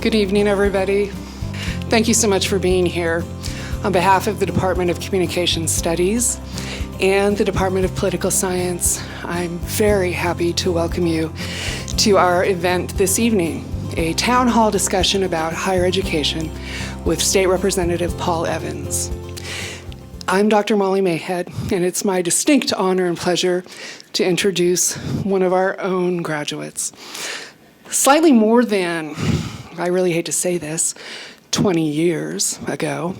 Good evening, everybody. Thank you so much for being here. On behalf of the Department of Communication Studies and the Department of Political Science, I'm very happy to welcome you to our event this evening, a town hall discussion about higher education with State Representative Paul Evans. I'm Dr. Molly Mayhead, and it's my distinct honor and pleasure to introduce one of our own graduates. Slightly more than, I really hate to say this, 20 years ago,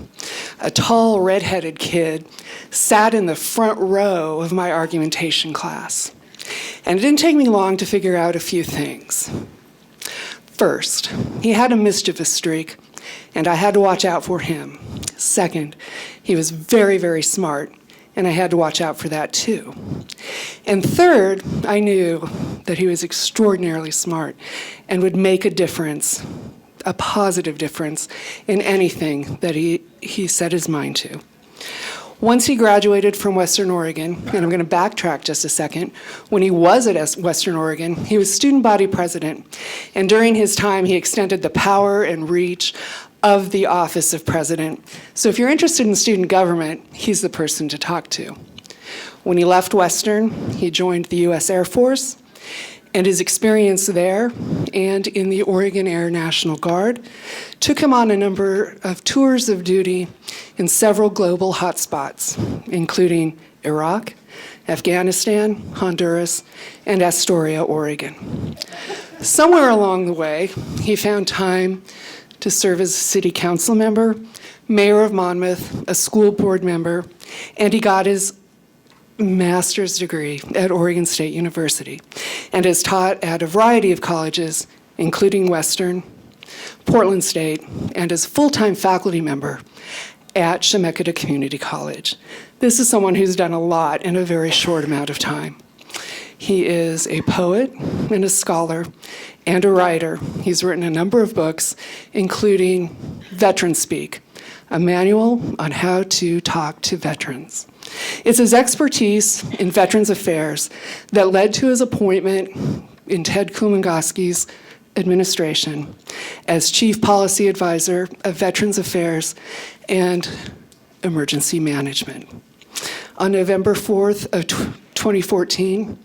a tall, red-headed kid sat in the front row of my argumentation class. And it didn't take me long to figure out a few things. First, he had a mischievous streak, and I had to watch out for him. Second, he was very, very smart, and I had to watch out for that too. And third, I knew that he was extraordinarily smart and would make a difference, a positive difference, in anything that he set his mind to. Once he graduated from Western Oregon, and I'm going to backtrack just a second, when he was at Western Oregon, he was student body president, and during his time, he extended the power and reach of the office of president. So if you're interested in student government, he's the person to talk to. When he left Western, he joined the U.S. Air Force, and his experience there and in the Oregon Air National Guard took him on a number of tours of duty in several global hotspots, including Iraq, Afghanistan, Honduras, and Astoria, Oregon. Somewhere along the way, he found time to serve as a city council member, mayor of Monmouth, a school board member, and he got his master's degree at Oregon State University and has taught at a variety of colleges, including Western, Portland State, and as full-time faculty member at Chemeketa Community College. This is someone who's done a lot in a very short amount of time. He is a poet and a scholar and a writer. He's written a number of books, including Veteran Speak, a manual on how to talk to veterans. It's his expertise in Veterans Affairs that led to his appointment in Ted Kumangoski's administration as Chief Policy Advisor of Veterans Affairs and Emergency Management. On November 4th of 2014,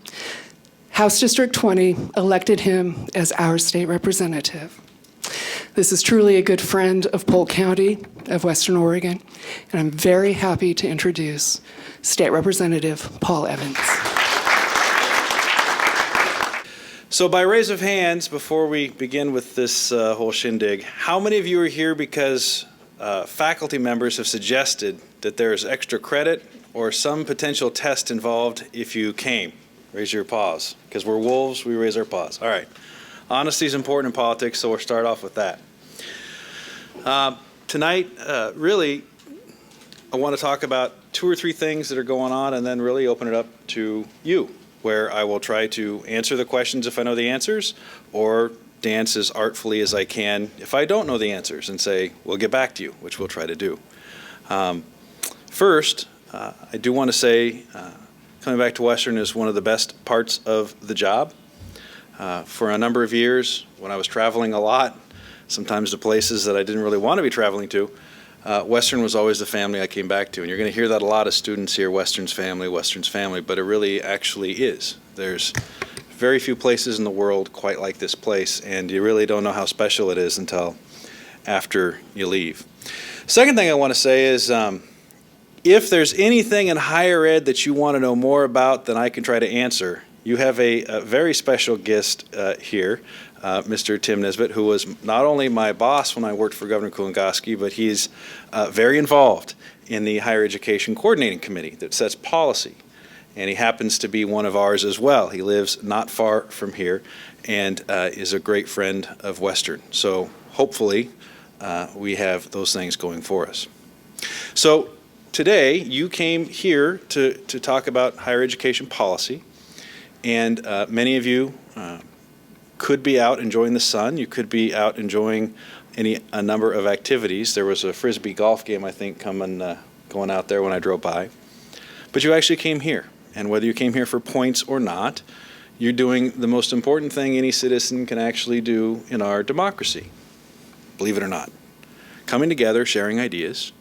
House District 20 elected him as our state representative. This is truly a good friend of Polk County of Western Oregon, and I'm very happy to introduce State Representative Paul Evans. So by raise of hands, before we begin with this whole shindig, how many of you are here because faculty members have suggested that there's extra credit or some potential test involved if you came? Raise your paws. Because we're wolves, we raise our paws. All right. Honesty is important in politics, so we'll start off with that. Tonight, really, I want to talk about 2 or 3 things that are going on and then really open it up to you, where I will try to answer the questions if I know the answers or dance as artfully as I can if I don't know the answers and say, we'll get back to you, which we'll try to do. First, I do want to say coming back to Western is one of the best parts of the job. For a number of years, when I was traveling a lot, sometimes to places that I didn't really want to be traveling to, Western was always the family I came back to. And you're going to hear that a lot of students here, Western's family, but it really actually is. There's very few places in the world quite like this place, and you really don't know how special it is until after you leave. Second thing I want to say is if there's anything in higher ed that you want to know more about than I can try to answer, you have a very special guest here, Mr. Tim Nisbet, who was not only my boss when I worked for Governor Kumangoski, but he's very involved in the Higher Education Coordinating Committee that sets policy. And he happens to be one of ours as well. He lives not far from here and is a great friend of Western. So hopefully we have those things going for us. So today you came here to talk about higher education policy. And many of you could be out enjoying the sun. You could be out enjoying a number of activities. There was a Frisbee golf game, I think, going out there when I drove by. But you actually came here. And whether you came here for points or not, you're doing the most important thing any citizen can actually do in our democracy. believe it or not. Coming together, sharing ideas,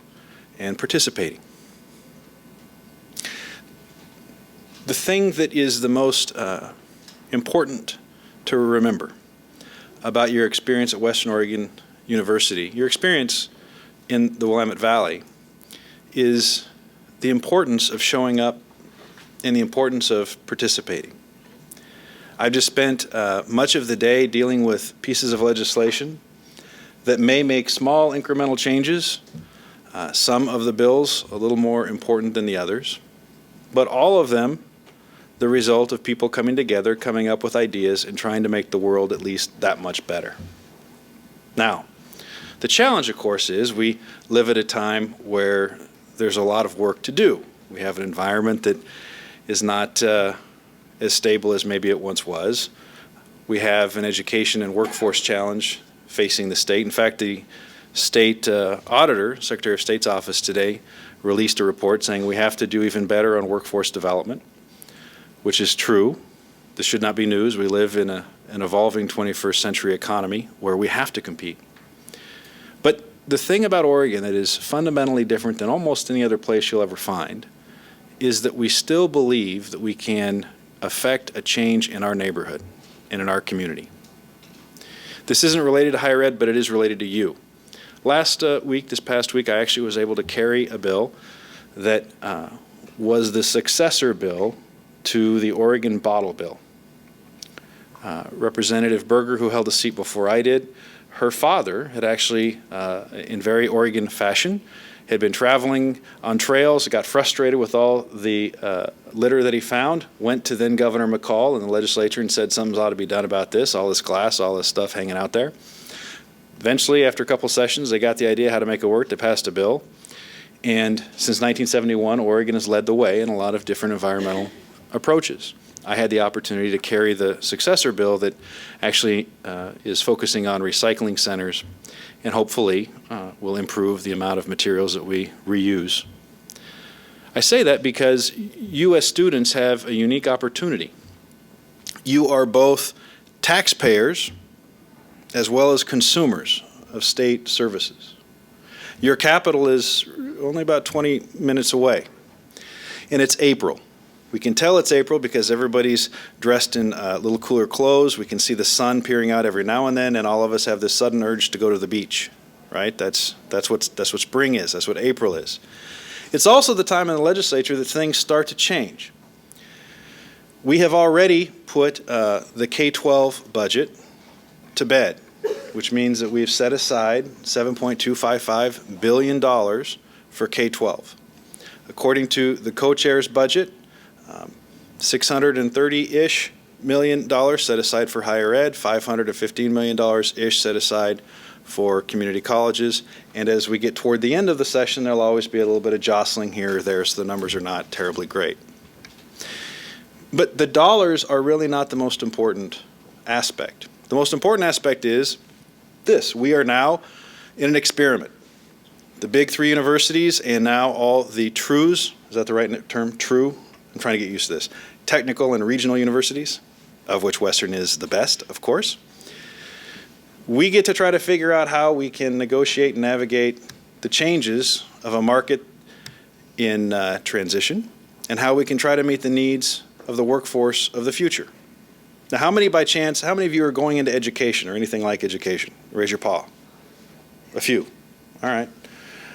and participating. The thing that is the most important to remember about your experience at Western Oregon University, your experience in the Willamette Valley, is the importance of showing up and the importance of participating. I've just spent much of the day dealing with pieces of legislation that may make small incremental changes, some of the bills a little more important than the others, but all of them the result of people coming together, coming up with ideas, and trying to make the world at least that much better. Now, the challenge, of course, is we live at a time where there's a lot of work to do. We have an environment that is not as stable as maybe it once was. We have an education and workforce challenge facing the state. In fact, the state auditor, Secretary of State's office today, released a report saying we have to do even better on workforce development, which is true. This should not be news. We live in an evolving 21st century economy where we have to compete. But the thing about Oregon that is fundamentally different than almost any other place you'll ever find is that we still believe that we can affect a change in our neighborhood and in our community. This isn't related to higher ed, but it is related to you. This past week, I actually was able to carry a bill that was the successor bill to the Oregon Bottle Bill. Representative Berger, who held a seat before I did, her father had actually, in very Oregon fashion, had been traveling on trails, got frustrated with all the litter that he found, went to then Governor McCall in the legislature and said something ought to be done about this, all this glass, all this stuff hanging out there. Eventually, after a couple sessions, they got the idea how to make it work. They passed a bill. And since 1971, Oregon has led the way in a lot of different environmental approaches. I had the opportunity to carry the successor bill that actually is focusing on recycling centers and hopefully will improve the amount of materials that we reuse. I say that because you as students have a unique opportunity. You are both taxpayers as well as consumers of state services. Your capital is only about 20 minutes away, and it's April. We can tell it's April because everybody's dressed in a little cooler clothes. We can see the sun peering out every now and then, and all of us have this sudden urge to go to the beach, right? That's what spring is. That's what April is. It's also the time in the legislature that things start to change. We have already put the K-12 budget to bed, which means that we've set aside $7.255 billion for K-12. According to the co-chair's budget, $630-ish million set aside for higher ed, $515 million-ish set aside for community colleges, and as we get toward the end of the session, there'll always be a little bit of jostling here or there, so the numbers are not terribly great. But the dollars are really not the most important aspect. The most important aspect is this: we are now in an experiment. The big three universities and now all the TRUs, is that the right term, TRU? I'm trying to get used to this. Technical and regional universities, of which Western is the best, of course. We get to try to figure out how we can negotiate and navigate the changes of a market in transition and how we can try to meet the needs of the workforce of the future. Now, how many of you are going into education or anything like education? Raise your paw. A few. All right.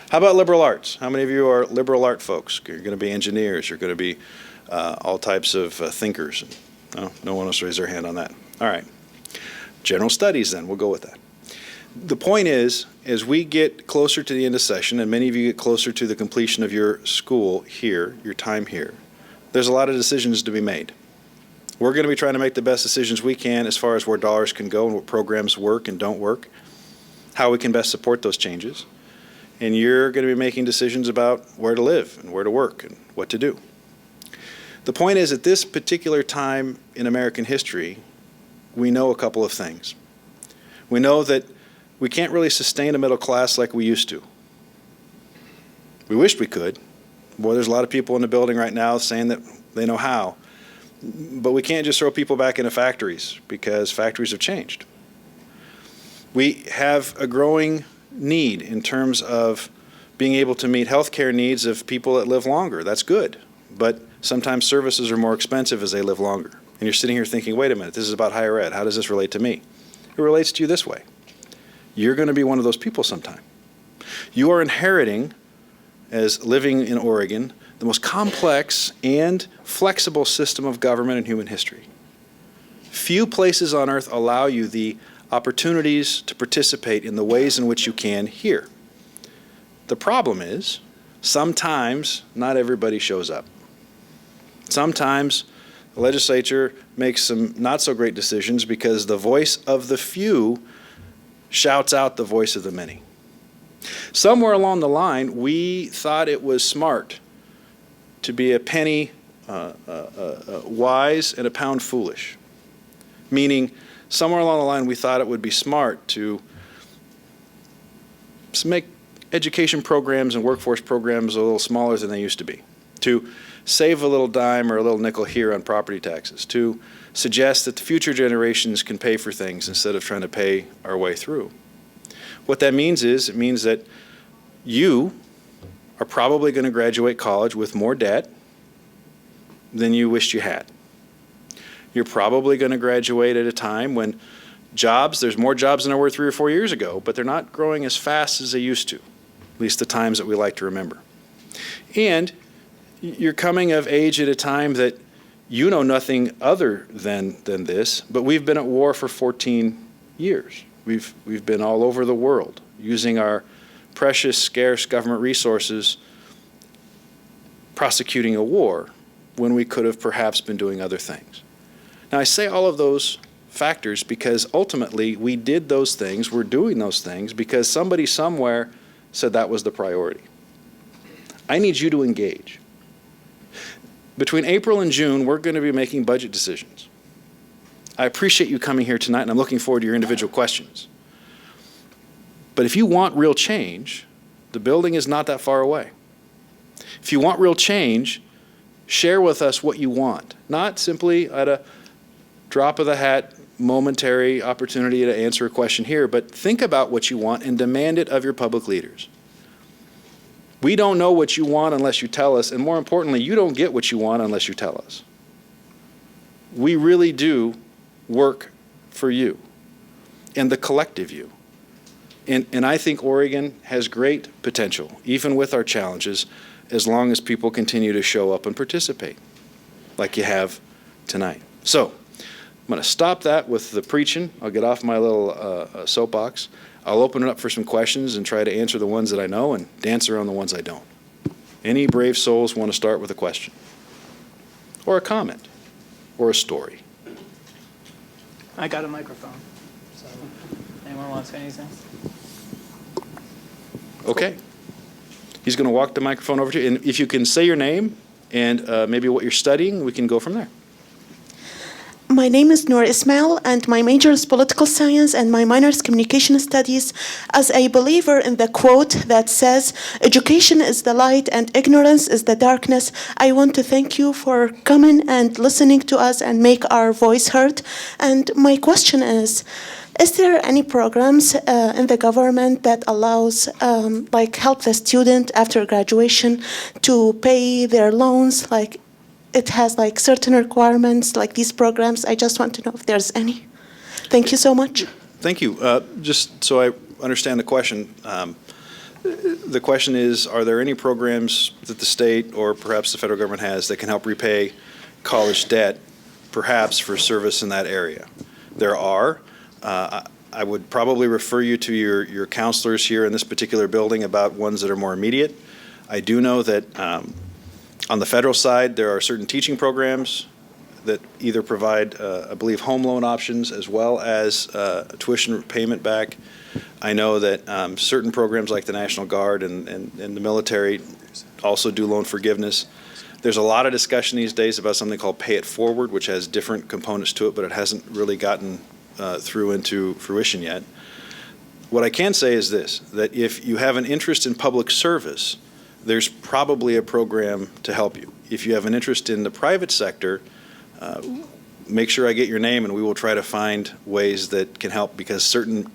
How about liberal arts? How many of you are liberal art folks? You're going to be engineers. You're going to be all types of thinkers. No one else raised their hand on that. All right. General studies, then. We'll go with that. The point is, as we get closer to the end of session, and many of you get closer to the completion of your school here, your time here, there's a lot of decisions to be made. We're going to be trying to make the best decisions we can as far as where dollars can go and what programs work and don't work, how we can best support those changes. And you're going to be making decisions about where to live and where to work and what to do. The point is, at this particular time in American history, we know a couple of things. We know that we can't really sustain a middle class like we used to. We wished we could. Boy, there's a lot of people in the building right now saying that they know how. But we can't just throw people back into factories because factories have changed. We have a growing need in terms of being able to meet healthcare needs of people that live longer. That's good. But sometimes services are more expensive as they live longer. And you're sitting here thinking, wait a minute, this is about higher ed. How does this relate to me? It relates to you this way. You're going to be one of those people sometime. You are inheriting, as living in Oregon, the most complex and flexible system of government in human history. Few places on earth allow you the opportunities to participate in the ways in which you can here. The problem is, sometimes not everybody shows up. Sometimes the legislature makes some not so great decisions because the voice of the few shouts out the voice of the many. Somewhere along the line, we thought it was smart to be a penny wise and a pound foolish. Meaning, somewhere along the line, we thought it would be smart to make education programs and workforce programs a little smaller than they used to be, to save a little dime or a little nickel here on property taxes, to suggest that the future generations can pay for things instead of trying to pay our way through. What that means is, it means that you are probably going to graduate college with more debt than you wished you had. You're probably going to graduate at a time when there's more jobs than there were 3 or 4 years ago, but they're not growing as fast as they used to, at least the times that we like to remember. And you're coming of age at a time that you know nothing other than this, but we've been at war for 14 years. We've been all over the world using our precious, scarce government resources prosecuting a war when we could have perhaps been doing other things. Now, I say all of those factors because ultimately we did those things, we're doing those things because somebody somewhere said that was the priority. I need you to engage. Between April and June, we're going to be making budget decisions. I appreciate you coming here tonight, and I'm looking forward to your individual questions. But if you want real change, the building is not that far away. If you want real change, share with us what you want, not simply at a drop of the hat, momentary opportunity to answer a question here, but think about what you want and demand it of your public leaders. We don't know what you want unless you tell us, and more importantly, you don't get what you want unless you tell us. We really do work for you and the collective you. And I think Oregon has great potential, even with our challenges, as long as people continue to show up and participate, like you have tonight. So, I'm going to stop that with the preaching. I'll get off my little soapbox. I'll open it up for some questions and try to answer the ones that I know and dance around the ones I don't. Any brave souls want to start with a question? Or a comment? Or a story? I got a microphone, so anyone wants to say anything? Okay. He's going to walk the microphone over to you. And if you can say your name and maybe what you're studying, we can go from there. My name is Noor Ismail, and my major is political science, and my minor is communication studies. As a believer in the quote that says, "Education is the light and ignorance is the darkness," I want to thank you for coming and listening to us and make our voice heard. And my question is there any programs in the government that allows, help the student after graduation to pay their loans, it has certain requirements like these programs? I just want to know if there's any. Thank you so much. Thank you. Just so I understand the question, the question is, are there any programs that the state or perhaps the federal government has that can help repay college debt, perhaps for service in that area? There are. I would probably refer you to your counselors here in this particular building about ones that are more immediate. I do know that on the federal side, there are certain teaching programs that either provide, I believe, home loan options as well as tuition payment back. I know that certain programs like the National Guard and the military also do loan forgiveness. There's a lot of discussion these days about something called Pay It Forward, which has different components to it, but it hasn't really gotten through into fruition yet. What I can say is this, that if you have an interest in public service, there's probably a program to help you. If you have an interest in the private sector, make sure I get your name and we will try to find ways that can help, because certain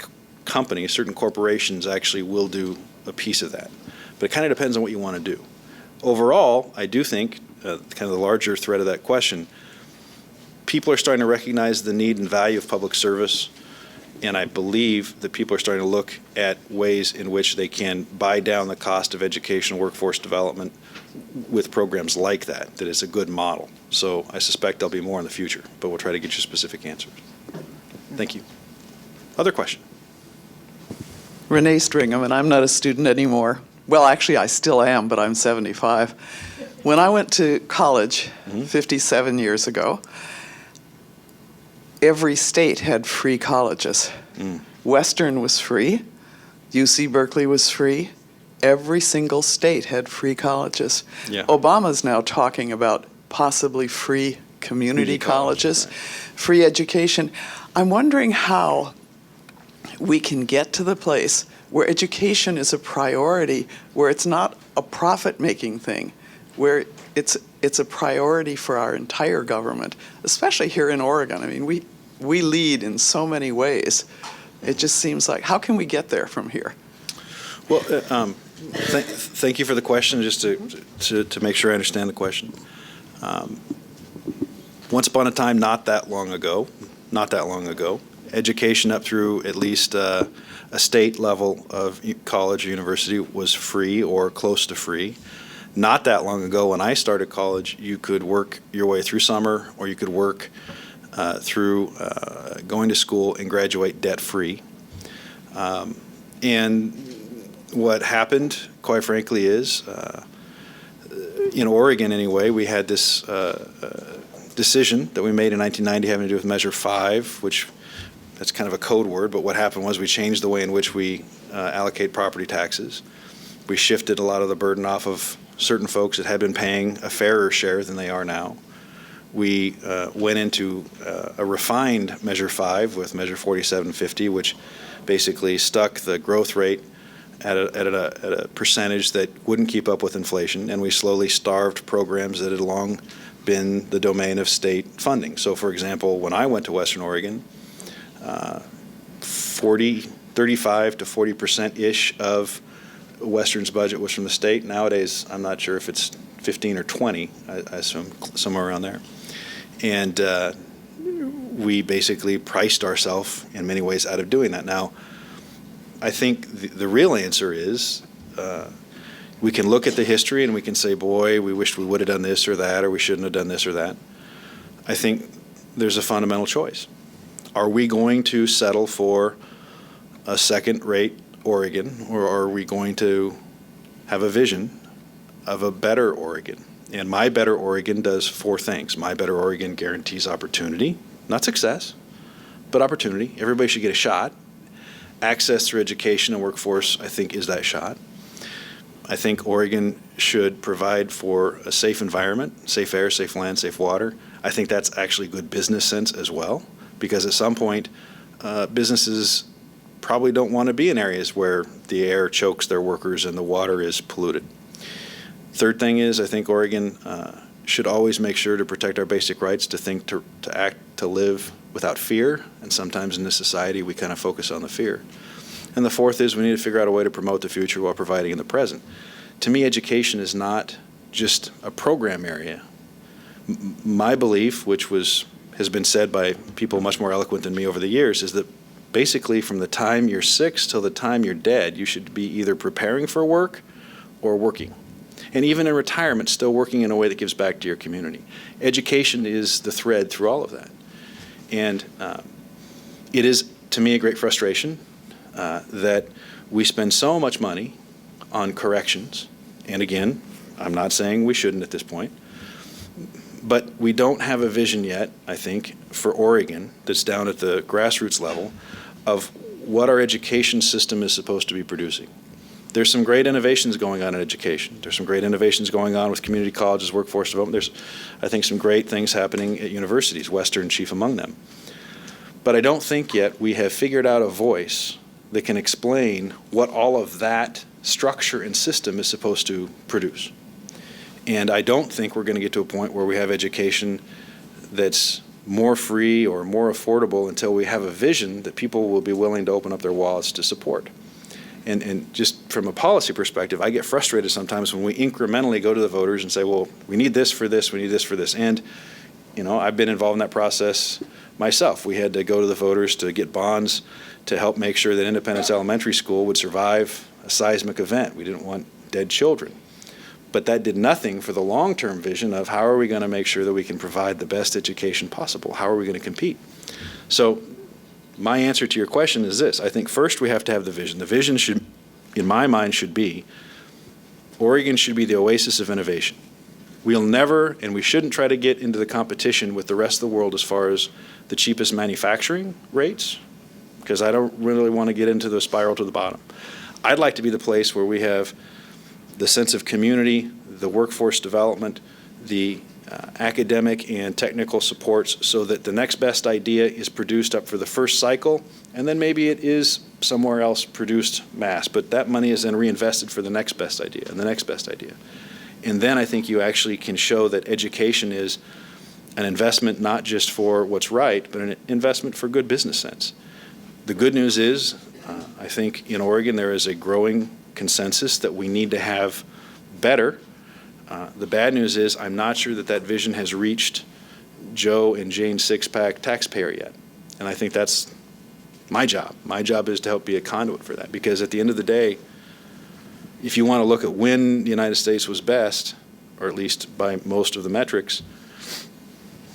companies, certain corporations actually will do a piece of that. But it kind of depends on what you want to do. Overall, I do think, kind of the larger thread of that question, people are starting to recognize the need and value of public service, and I believe that people are starting to look at ways in which they can buy down the cost of educational workforce development with programs like that, that is a good model. So I suspect there'll be more in the future, but we'll try to get you specific answers. Thank you. Other question? Renee Stringham, and I'm not a student anymore. Well, actually, I still am, but I'm 75. When I went to college 57 years ago, every state had free colleges. Western was free. UC Berkeley was free. Every single state had free colleges. Yeah. Obama's now talking about possibly free community colleges, right. free education. I'm wondering how we can get to the place where education is a priority, where it's not a profit-making thing, where it's a priority for our entire government, especially here in Oregon. I mean, we lead in so many ways. It just seems like, how can we get there from here? Well, thank you for the question, just to make sure I understand the question. Once upon a time, not that long ago, education up through at least a state level of college or university was free or close to free. Not that long ago, when I started college, you could work your way through summer, or you could work through going to school and graduate debt-free. And what happened, quite frankly, is in Oregon anyway, we had this decision that we made in 1990 having to do with Measure 5, which that's kind of a code word, but what happened was we changed the way in which we allocate property taxes. We shifted a lot of the burden off of certain folks that had been paying a fairer share than they are now. We went into a refined Measure 5 with Measure 4750, which basically stuck the growth rate at a percentage that wouldn't keep up with inflation, and we slowly starved programs that had long been the domain of state funding. So, for example, when I went to Western Oregon, 35 to 40%-ish of Western's budget was from the state. Nowadays, I'm not sure if it's 15 or 20, I assume somewhere around there. And we basically priced ourselves in many ways out of doing that. Now, I think the real answer is we can look at the history and we can say, boy, we wished we would have done this or that, or we shouldn't have done this or that. I think there's a fundamental choice. Are we going to settle for a second-rate Oregon, or are we going to have a vision of a better Oregon? And My Better Oregon does four things. My Better Oregon guarantees opportunity, not success, but opportunity. Everybody should get a shot. Access through education and workforce, I think, is that shot. I think Oregon should provide for a safe environment, safe air, safe land, safe water. I think that's actually good business sense as well, because at some point, businesses probably don't want to be in areas where the air chokes their workers and the water is polluted. Third thing is, I think Oregon should always make sure to protect our basic rights to think, to act, to live without fear, and sometimes in this society we kind of focus on the fear. And the fourth is we need to figure out a way to promote the future while providing in the present. To me, education is not just a program area. My belief, which has been said by people much more eloquent than me over the years, is that basically from the time you're 6 till the time you're dead, you should be either preparing for work or working. And even in retirement, still working in a way that gives back to your community. Education is the thread through all of that. And it is, to me, a great frustration that we spend so much money on corrections. And again, I'm not saying we shouldn't at this point, but we don't have a vision yet, I think, for Oregon that's down at the grassroots level of what our education system is supposed to be producing. There's some great innovations going on in education. There's some great innovations going on with community colleges, workforce development. There's, I think, some great things happening at universities, Western chief among them. But I don't think yet we have figured out a voice that can explain what all of that structure and system is supposed to produce. And I don't think we're going to get to a point where we have education that's more free or more affordable until we have a vision that people will be willing to open up their wallets to support. And just from a policy perspective, I get frustrated sometimes when we incrementally go to the voters and say, well, we need this for this, we need this for this. And, you know, I've been involved in that process myself. We had to go to the voters to get bonds to help make sure that Independence Elementary School would survive a seismic event. We didn't want dead children. But that did nothing for the long-term vision of how are we going to make sure that we can provide the best education possible? How are we going to compete? So my answer to your question is this. I think first we have to have the vision. The vision should, in my mind, should be Oregon should be the oasis of innovation. We'll never, and we shouldn't try to get into the competition with the rest of the world as far as the cheapest manufacturing rates, because I don't really want to get into the spiral to the bottom. I'd like to be the place where we have the sense of community, the workforce development, the academic and technical supports so that the next best idea is produced up for the first cycle, and then maybe it is somewhere else produced mass, but that money is then reinvested for the next best idea and the next best idea. And then I think you actually can show that education is an investment not just for what's right, but an investment for good business sense. The good news is, I think in Oregon there is a growing consensus that we need to have better. The bad news is I'm not sure that that vision has reached Joe and Jane Sixpack taxpayer yet. And I think that's my job. My job is to help be a conduit for that, because at the end of the day, if you want to look at when the United States was best, or at least by most of the metrics,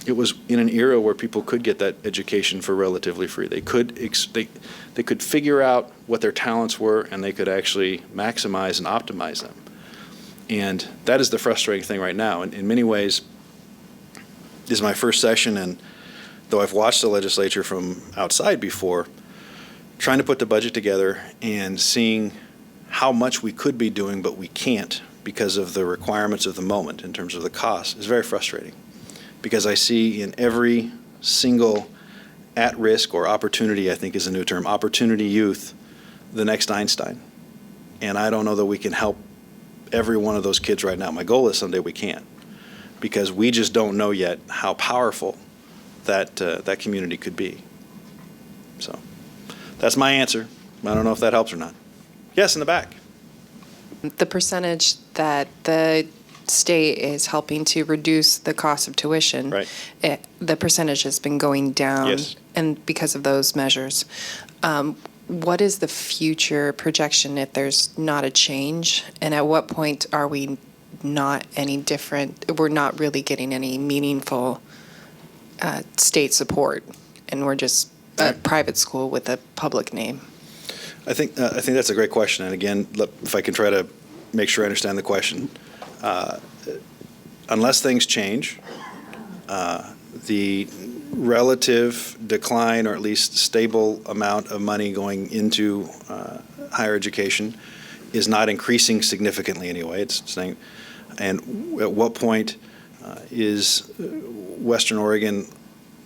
it was in an era where people could get that education for relatively free. They could figure out what their talents were, and they could actually maximize and optimize them. And that is the frustrating thing right now. And in many ways, this is my first session, and though I've watched the legislature from outside before, trying to put the budget together and seeing how much we could be doing but we can't because of the requirements of the moment in terms of the cost is very frustrating. Because I see in every single at-risk or opportunity, I think is a new term, opportunity youth, the next Einstein. And I don't know that we can help every one of those kids right now. My goal is someday we can, because we just don't know yet how powerful that community could be. So that's my answer. I don't know if that helps or not. Yes, in the back. The percentage that the state is helping to reduce the cost of tuition, Right. The percentage has been going down, Yes. and because of those measures. What is the future projection if there's not a change? And at what point are we not any different? We're not really getting any meaningful state support, and we're just a private school with a public name. I think that's a great question. And again, if I can try to make sure I understand the question. Unless things change, the relative decline, or at least stable amount of money going into higher education, is not increasing significantly anyway. It's saying, and at what point is Western Oregon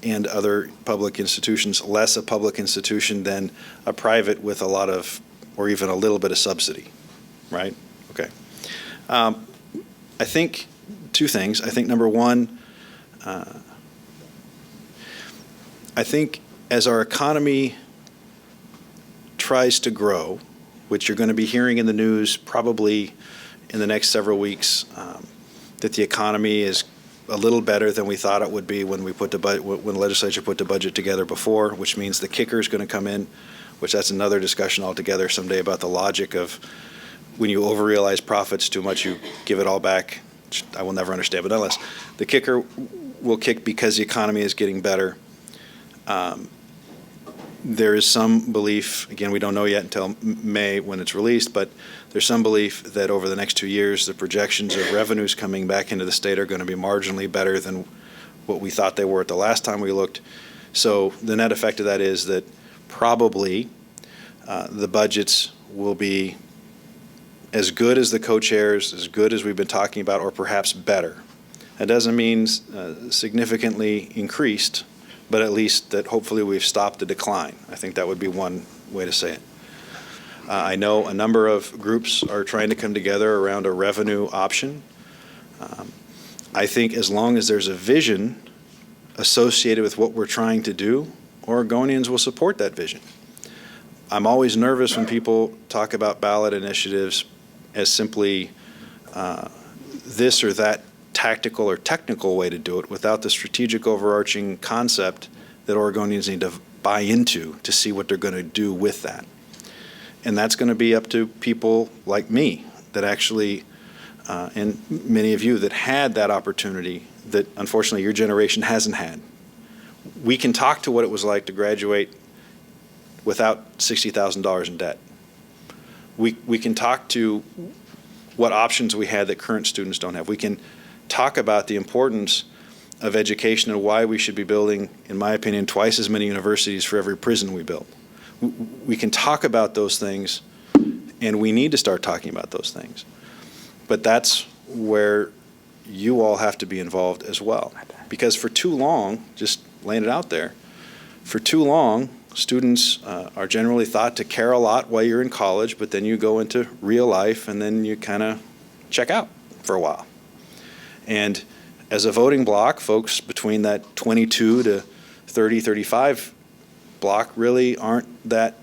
and other public institutions less a public institution than a private with a lot of, or even a little bit of subsidy, right? Okay. I think two things. I think number one, I think as our economy tries to grow, which you're going to be hearing in the news probably in the next several weeks, that the economy is a little better than we thought it would be when we put when the legislature put the budget together before, which means the kicker is going to come in, which that's another discussion altogether someday about the logic of when you overrealize profits too much, you give it all back. Which I will never understand, but nonetheless, the kicker will kick because the economy is getting better. There is some belief, again, we don't know yet until May when it's released, but there's some belief that over the next 2 years, the projections of revenues coming back into the state are going to be marginally better than what we thought they were at the last time we looked. So the net effect of that is that probably the budgets will be as good as the co-chairs, as good as we've been talking about, or perhaps better. That doesn't mean significantly increased, but at least that hopefully we've stopped the decline. I think that would be one way to say it. I know a number of groups are trying to come together around a revenue option. I think as long as there's a vision associated with what we're trying to do, Oregonians will support that vision. I'm always nervous when people talk about ballot initiatives as simply this or that tactical or technical way to do it without the strategic overarching concept that Oregonians need to buy into to see what they're going to do with that. And that's going to be up to people like me that actually, and many of you that had that opportunity that unfortunately your generation hasn't had. We can talk to what it was like to graduate without $60,000 in debt. We can talk to what options we had that current students don't have. We can talk about the importance of education and why we should be building, in my opinion, twice as many universities for every prison we build. We can talk about those things, and we need to start talking about those things. But that's where you all have to be involved as well. Because for too long, just laying it out there, for too long, students are generally thought to care a lot while you're in college, but then you go into real life and then you kind of check out for a while. And as a voting block, folks between that 22 to 30, 35 block really aren't that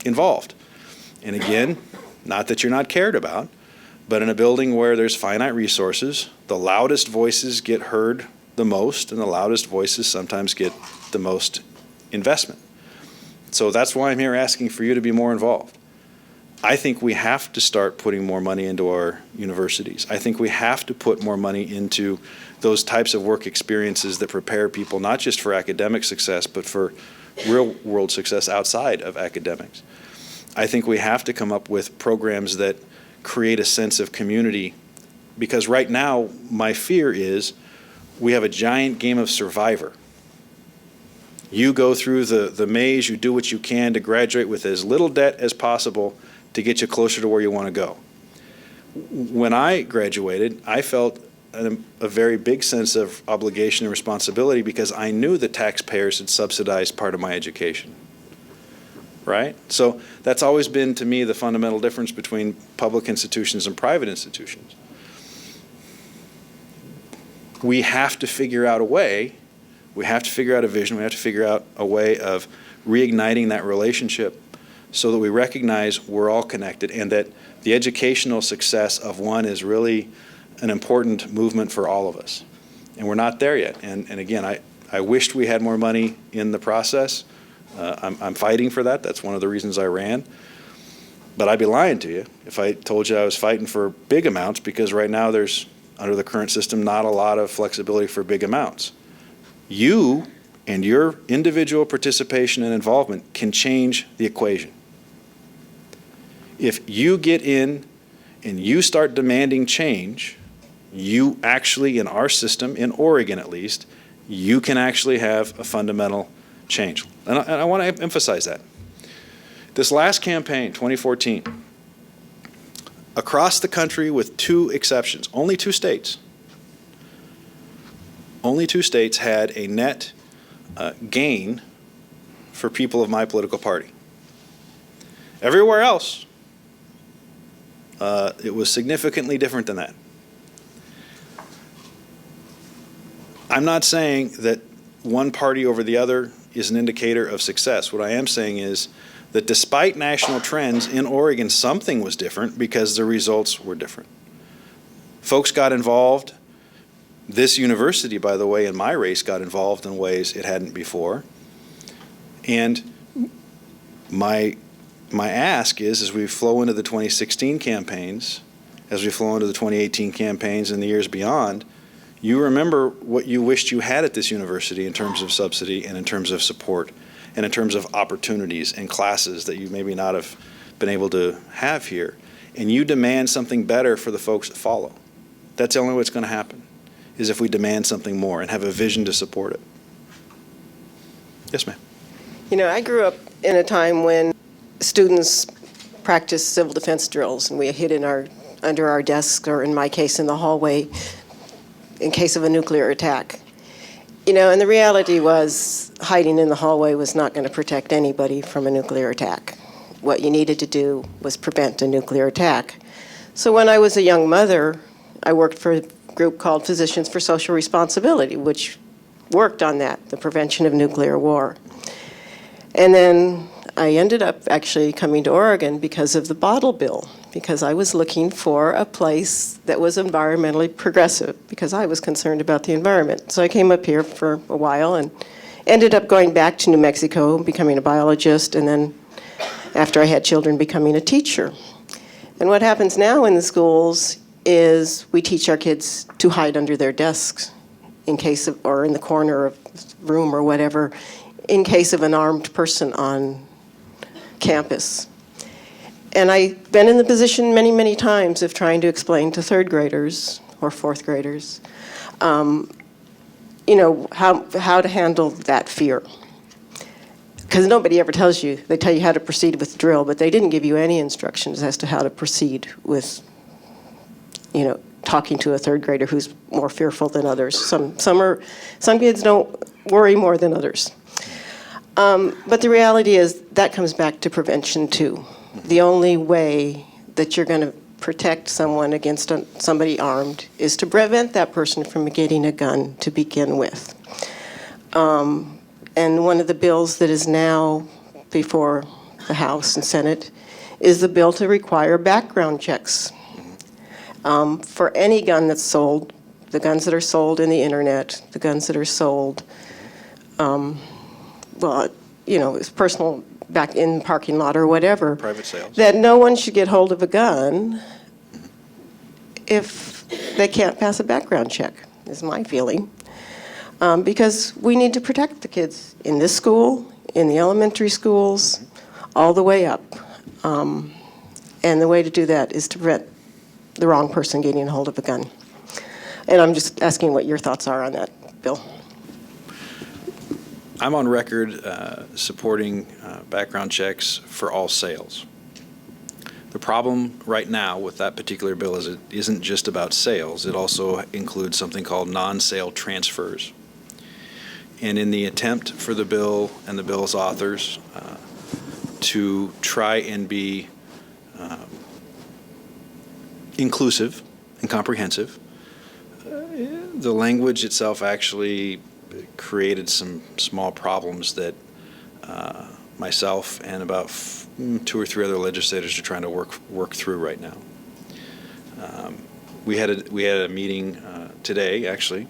involved. And again, not that you're not cared about, but in a building where there's finite resources, the loudest voices get heard the most, and the loudest voices sometimes get the most investment. So that's why I'm here asking for you to be more involved. I think we have to start putting more money into our universities. I think we have to put more money into those types of work experiences that prepare people not just for academic success, but for real world success outside of academics. I think we have to come up with programs that create a sense of community, because right now my fear is we have a giant game of Survivor. You go through the maze, you do what you can to graduate with as little debt as possible to get you closer to where you want to go. When I graduated, I felt a very big sense of obligation and responsibility because I knew the taxpayers had subsidized part of my education. Right? So that's always been, to me, the fundamental difference between public institutions and private institutions. We have to figure out a way, we have to figure out a vision, we have to figure out a way of reigniting that relationship so that we recognize we're all connected and that the educational success of one is really an important movement for all of us. And we're not there yet. And again, I wished we had more money in the process. I'm fighting for that. That's one of the reasons I ran. But I'd be lying to you if I told you I was fighting for big amounts, because right now there's, under the current system, not a lot of flexibility for big amounts. You and your individual participation and involvement can change the equation. If you get in and you start demanding change, you actually, in our system, in Oregon at least, you can actually have a fundamental change. And I want to emphasize that. This last campaign, 2014, across the country with two exceptions, only two states had a net gain for people of my political party. Everywhere else, it was significantly different than that. I'm not saying that one party over the other is an indicator of success. What I am saying is that despite national trends, in Oregon something was different because the results were different. Folks got involved. This university, by the way, in my race got involved in ways it hadn't before. And my ask is, as we flow into the 2016 campaigns, as we flow into the 2018 campaigns and the years beyond, you remember what you wished you had at this university in terms of subsidy and in terms of support and in terms of opportunities and classes that you maybe not have been able to have here. And you demand something better for the folks that follow. That's the only way it's going to happen, is if we demand something more and have a vision to support it. Yes, ma'am. You know, I grew up in a time when students practiced civil defense drills, and we hid under our desks, or in my case, in the hallway, in case of a nuclear attack. You know, and the reality was hiding in the hallway was not going to protect anybody from a nuclear attack. What you needed to do was prevent a nuclear attack. So when I was a young mother, I worked for a group called Physicians for Social Responsibility, which worked on that, the prevention of nuclear war. And then I ended up actually coming to Oregon because of the bottle bill, because I was looking for a place that was environmentally progressive, because I was concerned about the environment. So I came up here for a while and ended up going back to New Mexico, becoming a biologist, and then after I had children, becoming a teacher. And what happens now in the schools is we teach our kids to hide under their desks in case of, or in the corner of the room or whatever, in case of an armed person on campus. And I've been in the position many, many times of trying to explain to third graders or fourth graders, you know, how to handle that fear. Because nobody ever tells you. They tell you how to proceed with the drill, but they didn't give you any instructions as to how to proceed with, you know, talking to a third grader who's more fearful than others. Some kids don't worry more than others. But the reality is that comes back to prevention too. The only way that you're going to protect someone against somebody armed is to prevent that person from getting a gun to begin with. And one of the bills that is now before the House and Senate is the bill to require background checks for any gun that's sold, the guns that are sold in the internet, the guns that are sold, well, you know, it's personal, back in the parking lot or whatever. Private sales. That no one should get hold of a gun if they can't pass a background check, is my feeling. Because we need to protect the kids in this school, in the elementary schools, all the way up. And the way to do that is to prevent the wrong person getting a hold of a gun. And I'm just asking what your thoughts are on that, Bill. I'm on record supporting background checks for all sales. The problem right now with that particular bill is it isn't just about sales. It also includes something called non-sale transfers. And in the attempt for the bill and the bill's authors to try and be inclusive and comprehensive, the language itself actually created some small problems that myself and about 2 or 3 other legislators are trying to work through right now. We had a meeting today, actually,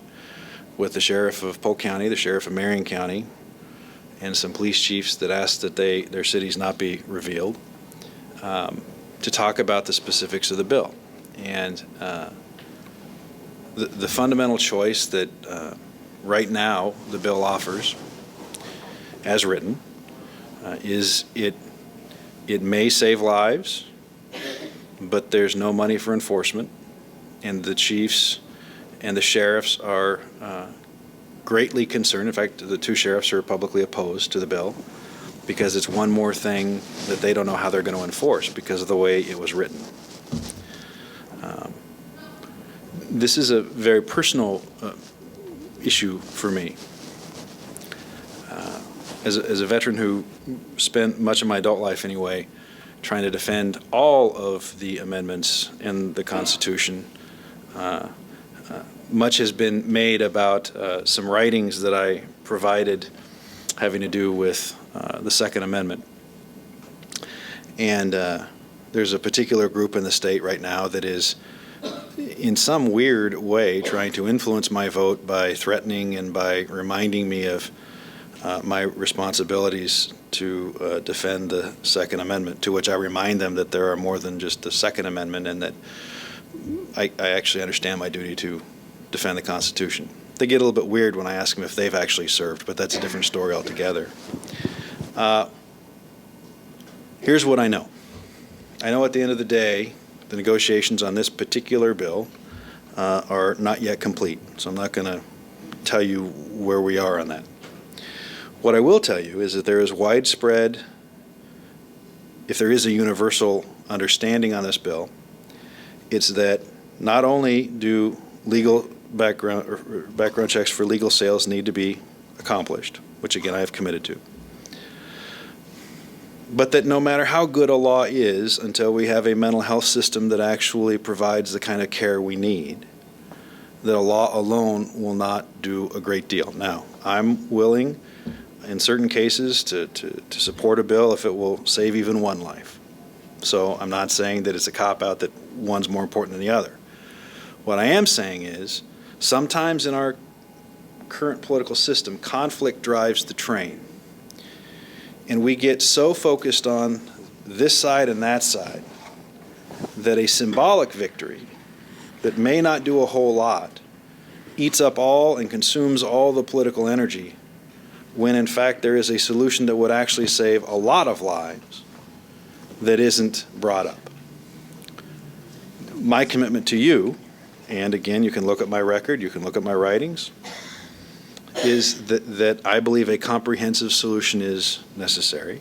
with the sheriff of Polk County, the sheriff of Marion County, and some police chiefs that asked that their cities not be revealed, to talk about the specifics of the bill. And the fundamental choice that right now the bill offers, as written, is it may save lives, but there's no money for enforcement, and the chiefs and the sheriffs are greatly concerned. In fact, the 2 sheriffs are publicly opposed to the bill because it's one more thing that they don't know how they're going to enforce because of the way it was written. This is a very personal issue for me. As a veteran who spent much of my adult life anyway trying to defend all of the amendments in the Constitution, much has been made about some writings that I provided having to do with the Second Amendment. And there's a particular group in the state right now that is, in some weird way, trying to influence my vote by threatening and by reminding me of my responsibilities to defend the Second Amendment, to which I remind them that there are more than just the Second Amendment and that I actually understand my duty to defend the Constitution. They get a little bit weird when I ask them if they've actually served, but that's a different story altogether. Here's what I know. I know at the end of the day, the negotiations on this particular bill are not yet complete, so I'm not going to tell you where we are on that. What I will tell you is that there is widespread, if there is a universal understanding on this bill, it's that not only do legal background checks for legal sales need to be accomplished, which again I have committed to, but that no matter how good a law is, until we have a mental health system that actually provides the kind of care we need, that a law alone will not do a great deal. Now, I'm willing, in certain cases, to support a bill if it will save even one life. So I'm not saying that it's a cop-out that one's more important than the other. What I am saying is, sometimes in our current political system, conflict drives the train. And we get so focused on this side and that side that a symbolic victory that may not do a whole lot eats up all and consumes all the political energy, when in fact there is a solution that would actually save a lot of lives that isn't brought up. My commitment to you, and again, you can look at my record, you can look at my writings, is that I believe a comprehensive solution is necessary.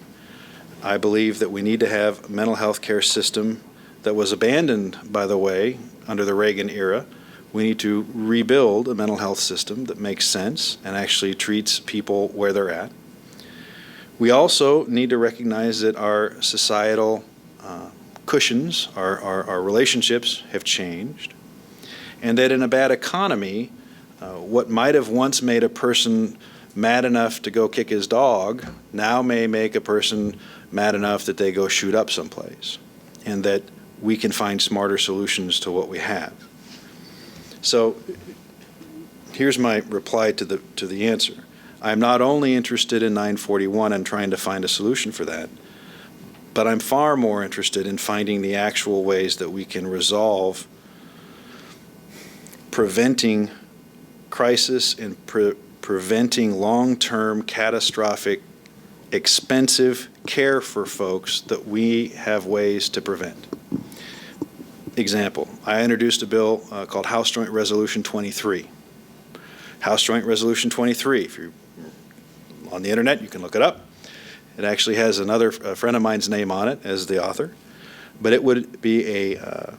I believe that we need to have a mental health care system that was abandoned, by the way, under the Reagan era. We need to rebuild a mental health system that makes sense and actually treats people where they're at. We also need to recognize that our societal cushions, our relationships have changed, and that in a bad economy, what might have once made a person mad enough to go kick his dog now may make a person mad enough that they go shoot up someplace, and that we can find smarter solutions to what we have. So here's my reply to the answer. I'm not only interested in 941 and trying to find a solution for that, but I'm far more interested in finding the actual ways that we can resolve preventing crisis and preventing long-term catastrophic expensive care for folks that we have ways to prevent. Example, I introduced a bill called House Joint Resolution 23. House Joint Resolution 23, if you're on the internet, you can look it up. It actually has a friend of mine's name on it as the author, but it would be a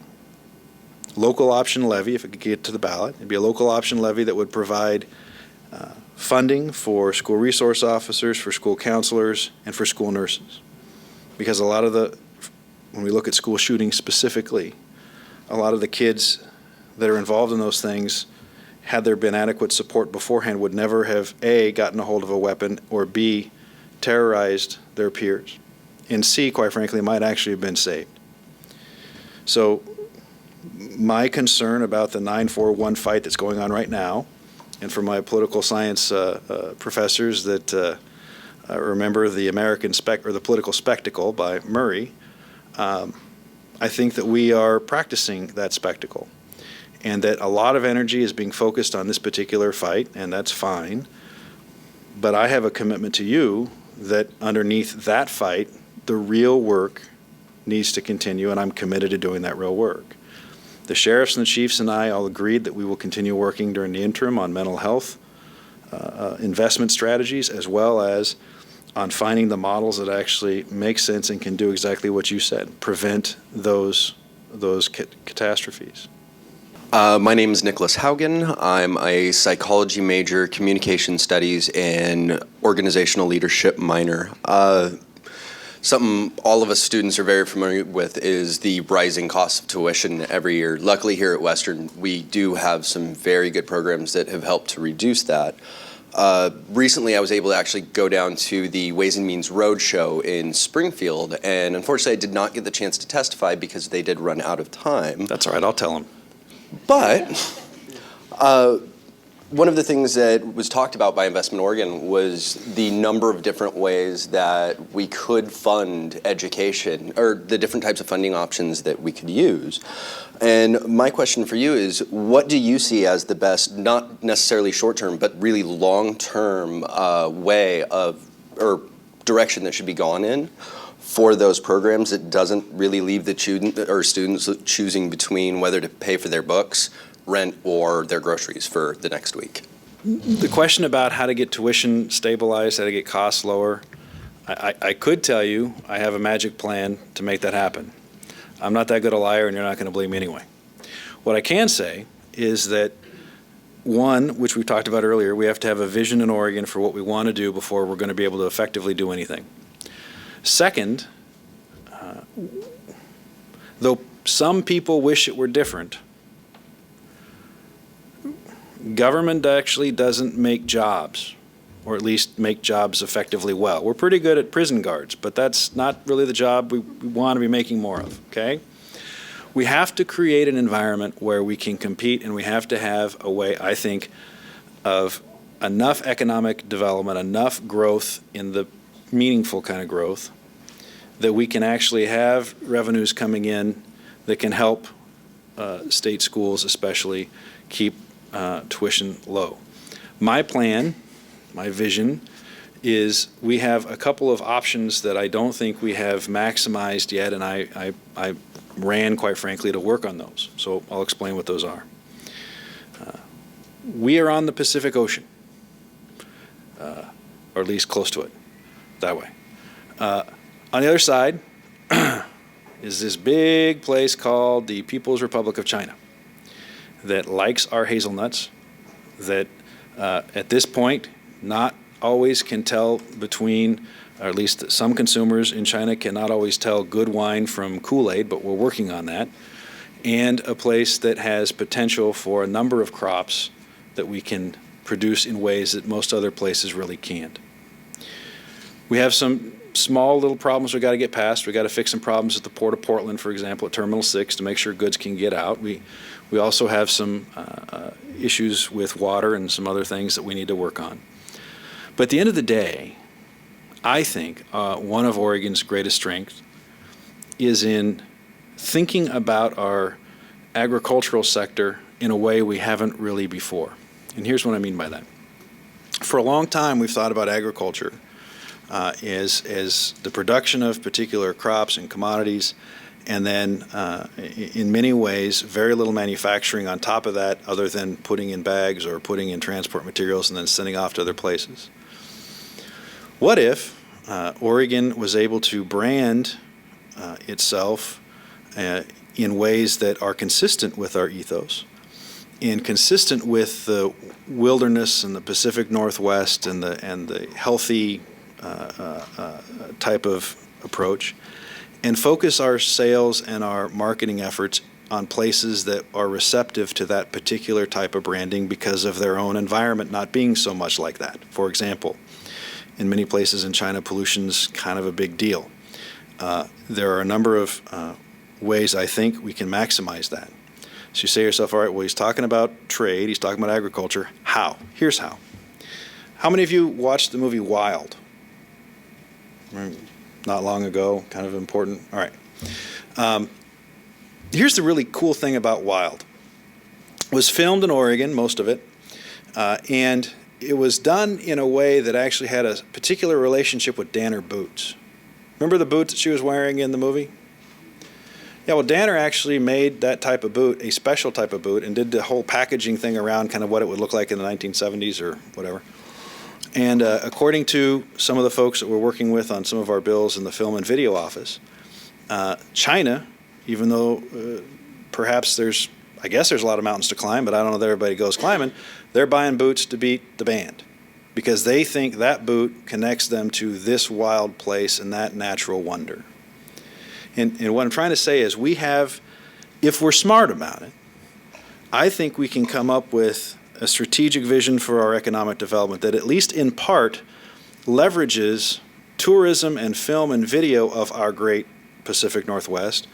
local option levy if it could get to the ballot. It'd be a local option levy that would provide funding for school resource officers, for school counselors, and for school nurses. Because when we look at school shootings specifically, a lot of the kids that are involved in those things, had there been adequate support beforehand, would never have A, gotten a hold of a weapon, or B, terrorized their peers, and C, quite frankly, might actually have been saved. So my concern about the 941 fight that's going on right now, and for my political science professors that remember the the Political Spectacle by Murray, I think that we are practicing that spectacle, and that a lot of energy is being focused on this particular fight, and that's fine. But I have a commitment to you that underneath that fight, the real work needs to continue, and I'm committed to doing that real work. The sheriffs and the chiefs and I all agreed that we will continue working during the interim on mental health investment strategies, as well as on finding the models that actually make sense and can do exactly what you said, prevent those catastrophes. My name is Nicholas Haugen. I'm a psychology major, communication studies, and organizational leadership minor. Something all of us students are very familiar with is the rising cost of tuition every year. Luckily here at Western, we do have some very good programs that have helped to reduce that. Recently, I was able to actually go down to the Ways and Means Roadshow in Springfield, and unfortunately, I did not get the chance to testify because they did run out of time. That's all right, I'll tell them. But one of the things that was talked about by Investment Oregon was the number of different ways that we could fund education, or the different types of funding options that we could use. And my question for you is, what do you see as the best, not necessarily short-term, but really long-term way of, or direction that should be gone in for those programs that doesn't really leave the students choosing between whether to pay for their books, rent, or their groceries for the next week? The question about how to get tuition stabilized, how to get costs lower, I could tell you I have a magic plan to make that happen. I'm not that good a liar, and you're not going to believe me anyway. What I can say is that, one, which we talked about earlier, we have to have a vision in Oregon for what we want to do before we're going to be able to effectively do anything. Second, though some people wish it were different, government actually doesn't make jobs, or at least make jobs effectively well. We're pretty good at prison guards, but that's not really the job we want to be making more of, okay? We have to create an environment where we can compete, and we have to have a way, I think, of enough economic development, enough growth in the meaningful kind of growth, that we can actually have revenues coming in that can help state schools especially keep tuition low. My plan, my vision, is we have a couple of options that I don't think we have maximized yet, and I ran, quite frankly, to work on those. So I'll explain what those are. We are on the Pacific Ocean, or at least close to it, that way. On the other side is this big place called the People's Republic of China that likes our hazelnuts, that at this point not always can tell between, or at least some consumers in China cannot always tell good wine from Kool-Aid, but we're working on that, and a place that has potential for a number of crops that we can produce in ways that most other places really can't. We have some small little problems we got to get past. We got to fix some problems at the Port of Portland, for example, at Terminal 6 to make sure goods can get out. We also have some issues with water and some other things that we need to work on. But at the end of the day, I think one of Oregon's greatest strengths is in thinking about our agricultural sector in a way we haven't really before. And here's what I mean by that. For a long time, we've thought about agriculture as the production of particular crops and commodities, and then in many ways, very little manufacturing on top of that other than putting in bags or putting in transport materials and then sending off to other places. What if Oregon was able to brand itself in ways that are consistent with our ethos and consistent with the wilderness and the Pacific Northwest and the healthy type of approach, and focus our sales and our marketing efforts on places that are receptive to that particular type of branding because of their own environment not being so much like that. For example, in many places in China, pollution's kind of a big deal. There are a number of ways I think we can maximize that. So you say to yourself, all right, well, he's talking about trade, he's talking about agriculture. How? Here's how. How many of you watched the movie Wild? Not long ago, kind of important. All right. Here's the really cool thing about Wild. It was filmed in Oregon, most of it, and it was done in a way that actually had a particular relationship with Danner boots. Remember the boots that she was wearing in the movie? Yeah, well, Danner actually made that type of boot, a special type of boot, and did the whole packaging thing around kind of what it would look like in the 1970s or whatever. And according to some of the folks that we're working with on some of our bills in the film and video office, China, even though perhaps I guess there's a lot of mountains to climb, but I don't know that everybody goes climbing, they're buying boots to beat the band because they think that boot connects them to this wild place and that natural wonder. And what I'm trying to say is if we're smart about it, I think we can come up with a strategic vision for our economic development that at least in part leverages tourism and film and video of our great Pacific Northwest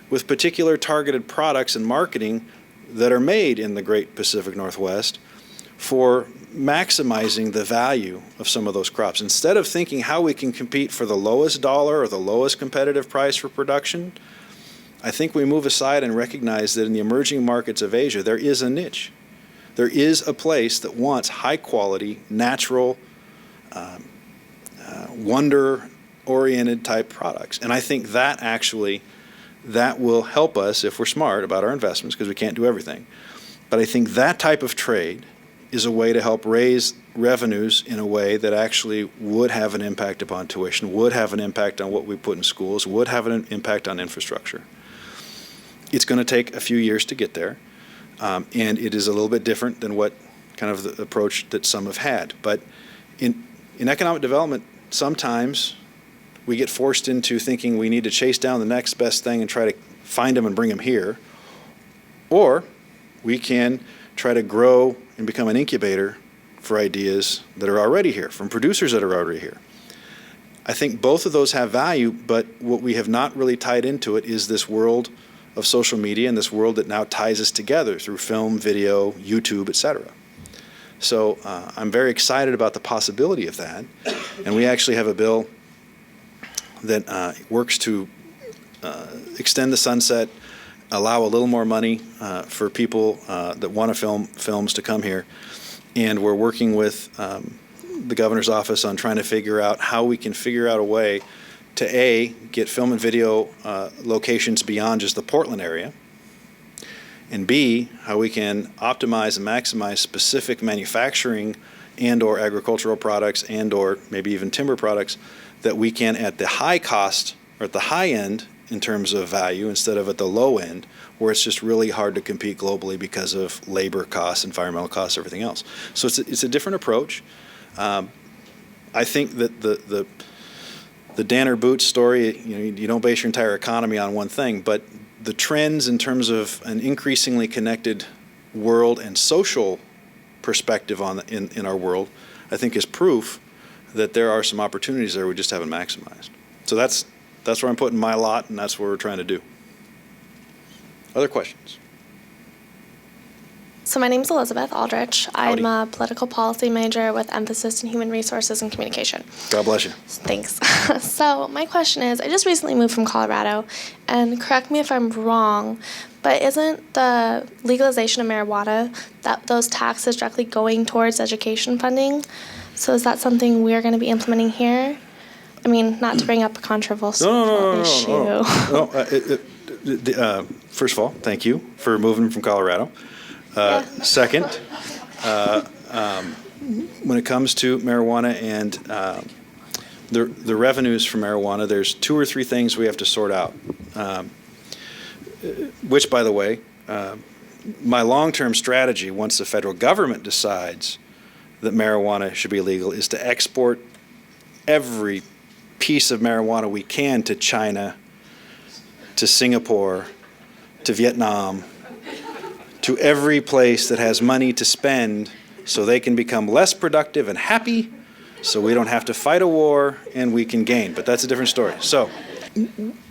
with particular targeted products and marketing that are made in the great Pacific Northwest for maximizing the value of some of those crops. Instead of thinking how we can compete for the lowest dollar or the lowest competitive price for production, I think we move aside and recognize that in the emerging markets of Asia, there is a niche. There is a place that wants high-quality, natural, wonder-oriented type products. And I think that will help us if we're smart about our investments, because we can't do everything. But I think that type of trade is a way to help raise revenues in a way that actually would have an impact upon tuition, would have an impact on what we put in schools, would have an impact on infrastructure. It's going to take a few years to get there. And it is a little bit different than what kind of the approach that some have had. But in economic development, sometimes we get forced into thinking we need to chase down the next best thing and try to find them and bring them here. Or we can try to grow and become an incubator for ideas that are already here, from producers that are already here. I think both of those have value, but what we have not really tied into it is this world of social media and this world that now ties us together through film, video, YouTube, et cetera. So I'm very excited about the possibility of that. And we actually have a bill that works to extend the sunset, allow a little more money for people that want to film films to come here. And we're working with the governor's office on trying to figure out how we can figure out a way to A, get film and video locations beyond just the Portland area, and B, how we can optimize and maximize specific manufacturing and or agricultural products and or maybe even timber products that we can at the high cost or at the high end in terms of value instead of at the low end where it's just really hard to compete globally because of labor costs, environmental costs, everything else. So it's a different approach. I think that the Danner Boots story, you don't base your entire economy on one thing, but the trends in terms of an increasingly connected world and social perspective in our world, I think is proof that there are some opportunities there we just haven't maximized. So that's where I'm putting my lot, and that's what we're trying to do. Other questions? So my name is Elizabeth Aldrich. Howdy. I'm a political policy major with emphasis in human resources and communication. God bless you. Thanks. So my question is, I just recently moved from Colorado, and correct me if I'm wrong, but isn't the legalization of marijuana, that those taxes directly going towards education funding? So is that something we're going to be implementing here? I mean, not to bring up a controversial issue. First of all, thank you for moving from Colorado. Second, when it comes to marijuana and the revenues from marijuana, there's 2 or 3 things we have to sort out. Which, by the way, my long-term strategy, once the federal government decides that marijuana should be legal, is to export every piece of marijuana we can to China, to Singapore, to Vietnam, to every place that has money to spend so they can become less productive and happy, so we don't have to fight a war and we can gain. But that's a different story. So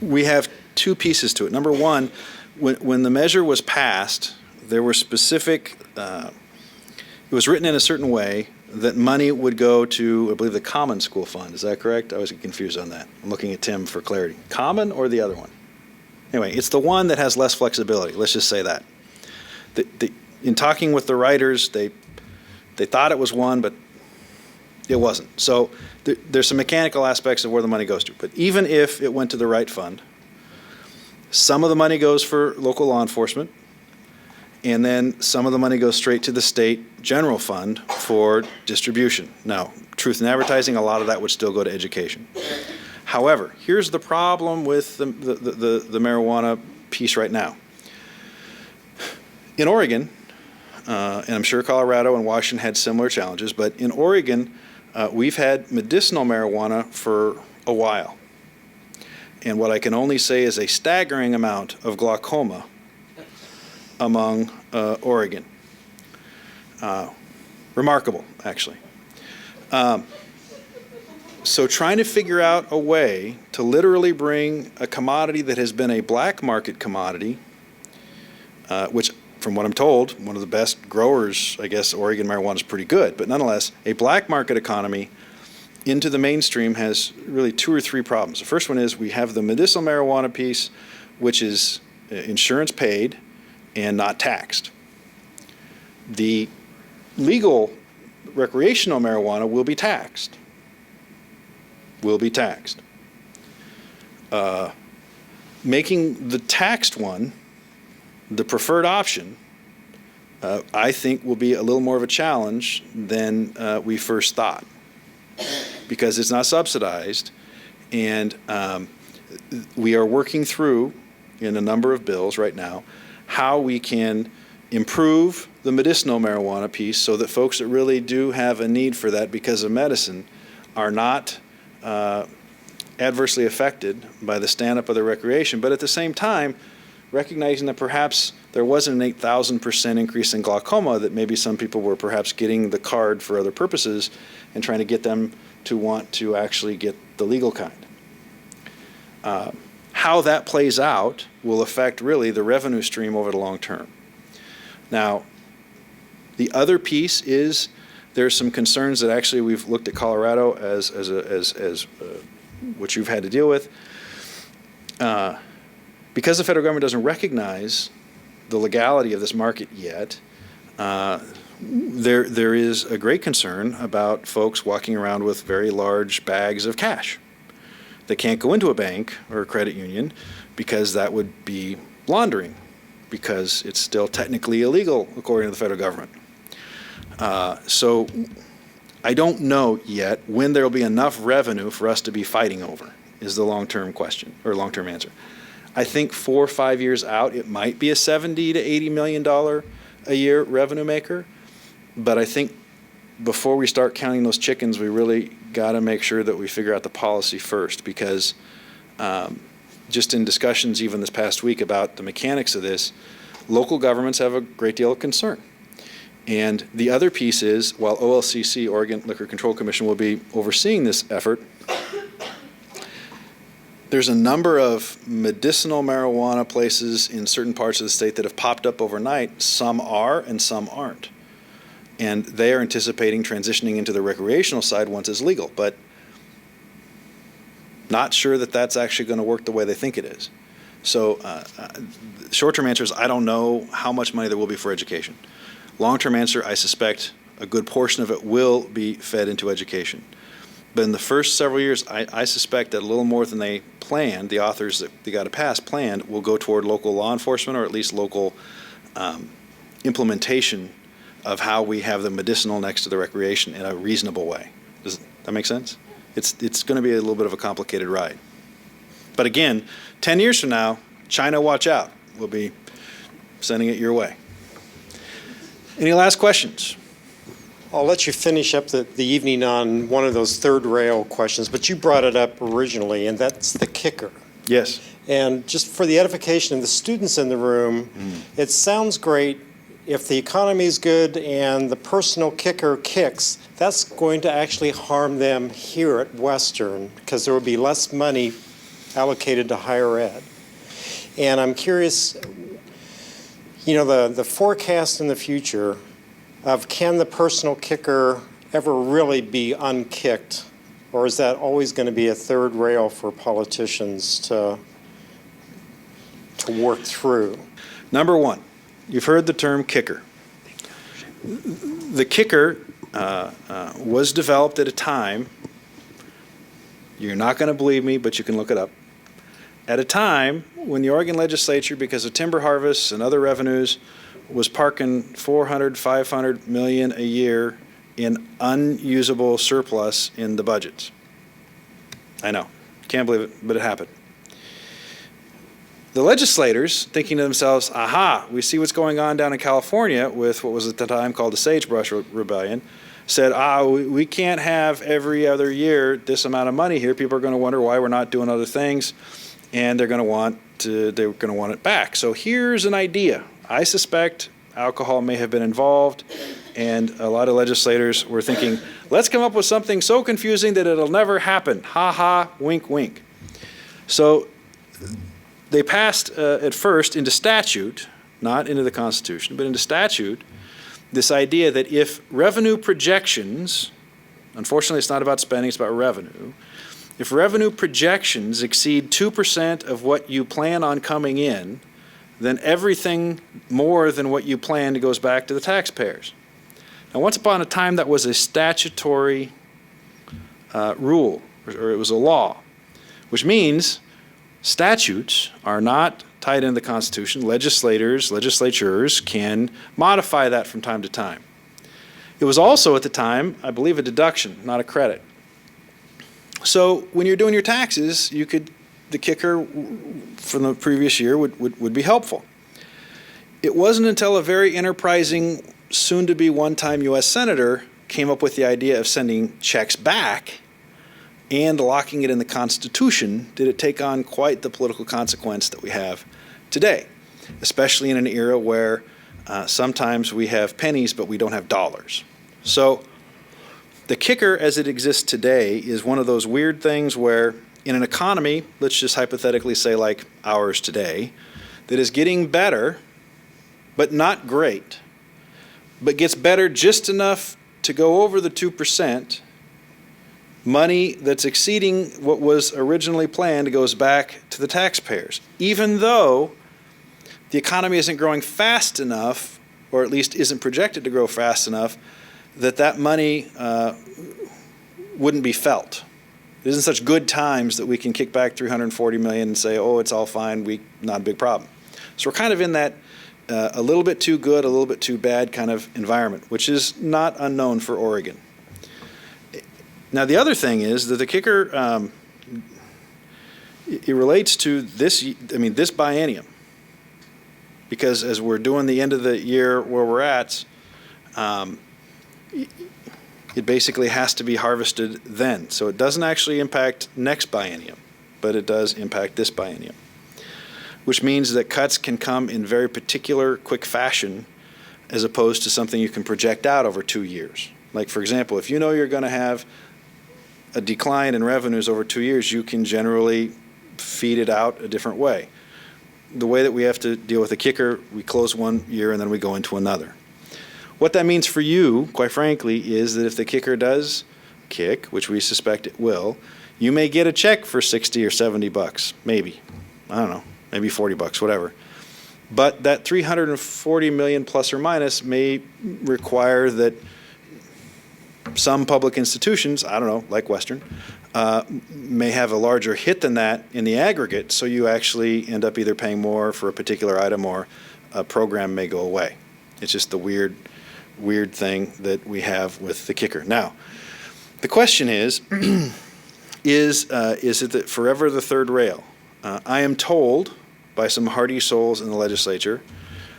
we have 2 pieces to it. Number one, when the measure was passed, there were specific, it was written in a certain way that money would go to, I believe, the Common School Fund. Is that correct? I was confused on that. I'm looking at Tim for clarity. Common or the other one? Anyway, it's the one that has less flexibility. Let's just say that. In talking with the writers, they thought it was one, but it wasn't. So there's some mechanical aspects of where the money goes to. But even if it went to the right fund, some of the money goes for local law enforcement, and then some of the money goes straight to the state general fund for distribution. Now, truth in advertising, a lot of that would still go to education. However, here's the problem with the marijuana piece right now. In Oregon, and I'm sure Colorado and Washington had similar challenges, but in Oregon, we've had medicinal marijuana for a while. And what I can only say is a staggering amount of glaucoma among Oregon. Remarkable, actually. So trying to figure out a way to literally bring a commodity that has been a black market commodity, which from what I'm told, one of the best growers, I guess Oregon marijuana is pretty good, but nonetheless, a black market economy into the mainstream has really 2 or 3 problems. The first one is we have the medicinal marijuana piece, which is insurance paid and not taxed. The legal recreational marijuana will be taxed. Making the taxed one the preferred option, I think, will be a little more of a challenge than we first thought, because it's not subsidized, and we are working through, in a number of bills right now, how we can improve the medicinal marijuana piece so that folks that really do have a need for that because of medicine are not adversely affected by the stand-up of the recreation, but at the same time, recognizing that perhaps there wasn't an 8,000% increase in glaucoma, that maybe some people were perhaps getting the card for other purposes and trying to get them to want to actually get the legal kind. How that plays out will affect really the revenue stream over the long term. Now, the other piece is there's some concerns that actually we've looked at Colorado as what you've had to deal with. Because the federal government doesn't recognize the legality of this market yet, there is a great concern about folks walking around with very large bags of cash. They can't go into a bank or a credit union because that would be laundering, because it's still technically illegal according to the federal government. So I don't know yet when there will be enough revenue for us to be fighting over, is the long-term question, or long-term answer. I think 4 or 5 years out, it might be a $70 to $80 million a year revenue maker. But I think before we start counting those chickens, we really got to make sure that we figure out the policy first, because just in discussions even this past week about the mechanics of this, local governments have a great deal of concern. And the other piece is, while OLCC, Oregon Liquor Control Commission, will be overseeing this effort, there's a number of medicinal marijuana places in certain parts of the state that have popped up overnight. Some are and some aren't. And they are anticipating transitioning into the recreational side once it's legal, but not sure that that's actually going to work the way they think it is. So short-term answer is I don't know how much money there will be for education. Long-term answer, I suspect a good portion of it will be fed into education. But in the first several years, I suspect that a little more than they planned, the authors that they got to pass planned, will go toward local law enforcement, or at least local implementation of how we have the medicinal next to the recreation in a reasonable way. Does that make sense? It's going to be a little bit of a complicated ride. But again, 10 years from now, China, watch out. We'll be sending it your way. Any last questions? I'll let you finish up the evening on one of those third rail questions, but you brought it up originally, and that's the kicker. Yes. And just for the edification of the students in the room, it sounds great if the economy is good and the personal kicker kicks. That's going to actually harm them here at Western, because there will be less money allocated to higher ed. And I'm curious, you know, the forecast in the future of can the personal kicker ever really be unkicked, or is that always going to be a third rail for politicians to work through? Number one, you've heard the term kicker. The kicker was developed at a time, you're not going to believe me, but you can look it up, at a time when the Oregon legislature, because of timber harvests and other revenues, was parking $400, $500 million a year in unusable surplus in the budgets. I know, can't believe it, but it happened. The legislators, thinking to themselves, aha, we see what's going on down in California with what was at the time called the Sagebrush Rebellion, said, we can't have every other year this amount of money here. People are going to wonder why we're not doing other things, and they're going to want it back. So here's an idea. I suspect alcohol may have been involved, and a lot of legislators were thinking, let's come up with something so confusing that it'll never happen. Ha ha, wink, wink. So they passed at first into statute, not into the Constitution, but into statute, this idea that if revenue projections, unfortunately it's not about spending, it's about revenue, if revenue projections exceed 2% of what you plan on coming in, then everything more than what you planned goes back to the taxpayers. Now, once upon a time, that was a statutory rule, or it was a law, which means statutes are not tied into the Constitution. Legislatures can modify that from time to time. It was also, at the time, I believe, a deduction, not a credit. So when you're doing your taxes, the kicker from the previous year would be helpful. It wasn't until a very enterprising, soon-to-be one-time U.S. Senator came up with the idea of sending checks back and locking it in the Constitution did it take on quite the political consequence that we have today. especially in an era where sometimes we have pennies but we don't have dollars. So the kicker as it exists today is one of those weird things where in an economy, let's just hypothetically say like ours today, that is getting better but not great, but gets better just enough to go over the 2%, money that's exceeding what was originally planned goes back to the taxpayers, even though the economy isn't growing fast enough, or at least isn't projected to grow fast enough, that that money wouldn't be felt. It isn't such good times that we can kick back $340 million and say, oh, it's all fine, not a big problem. So we're kind of in that a little bit too good, a little bit too bad kind of environment, which is not unknown for Oregon. Now, the other thing is that the kicker, it relates to this biennium. Because as we're doing the end of the year where we're at, it basically has to be harvested then. So it doesn't actually impact next biennium, but it does impact this biennium, which means that cuts can come in very particular, quick fashion, as opposed to something you can project out over 2 years. Like, for example, if you know you're going to have a decline in revenues over 2 years, you can generally feed it out a different way. The way that we have to deal with the kicker, we close 1 year and then we go into another. What that means for you, quite frankly, is that if the kicker does kick, which we suspect it will, you may get a check for 60 or 70 bucks, maybe. I don't know, maybe 40 bucks, whatever. But that 340 million plus or minus may require that some public institutions, I don't know, like Western, may have a larger hit than that in the aggregate, so you actually end up either paying more for a particular item or a program may go away. It's just the weird thing that we have with the kicker. Now, the question is, is it that forever the third rail? I am told by some hardy souls in the legislature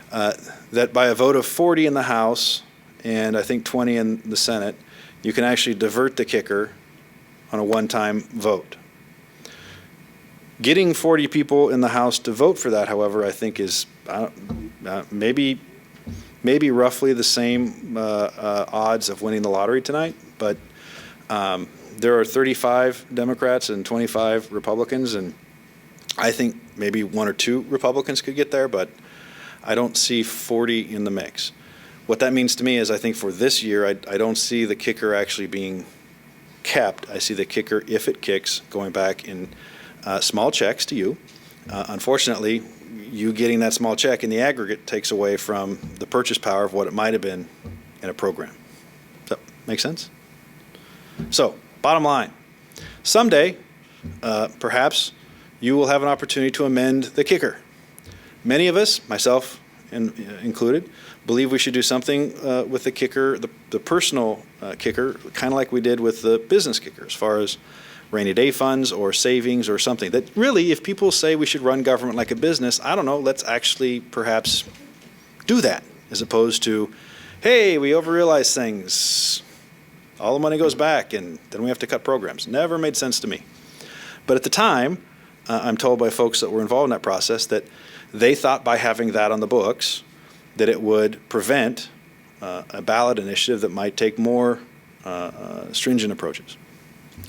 that by a vote of 40 in the House and I think 20 in the Senate, you can actually divert the kicker on a one-time vote. Getting 40 people in the House to vote for that, however, I think is maybe roughly the same odds of winning the lottery tonight, but there are 35 Democrats and 25 Republicans, and I think maybe 1 or 2 Republicans could get there, but I don't see 40 in the mix. What that means to me is I think for this year, I don't see the kicker actually being kept. I see the kicker, if it kicks, going back in small checks to you. Unfortunately, you getting that small check in the aggregate takes away from the purchase power of what it might have been in a program. Does that make sense? So, bottom line, someday, perhaps, you will have an opportunity to amend the kicker. Many of us, myself included, believe we should do something with the kicker, the personal kicker, kind of like we did with the business kicker, as far as rainy day funds or savings or something. That really, if people say we should run government like a business, I don't know, let's actually perhaps do that, as opposed to, hey, we overrealize things, all the money goes back, and then we have to cut programs. Never made sense to me. But at the time, I'm told by folks that were involved in that process that they thought by having that on the books that it would prevent a ballot initiative that might take more stringent approaches.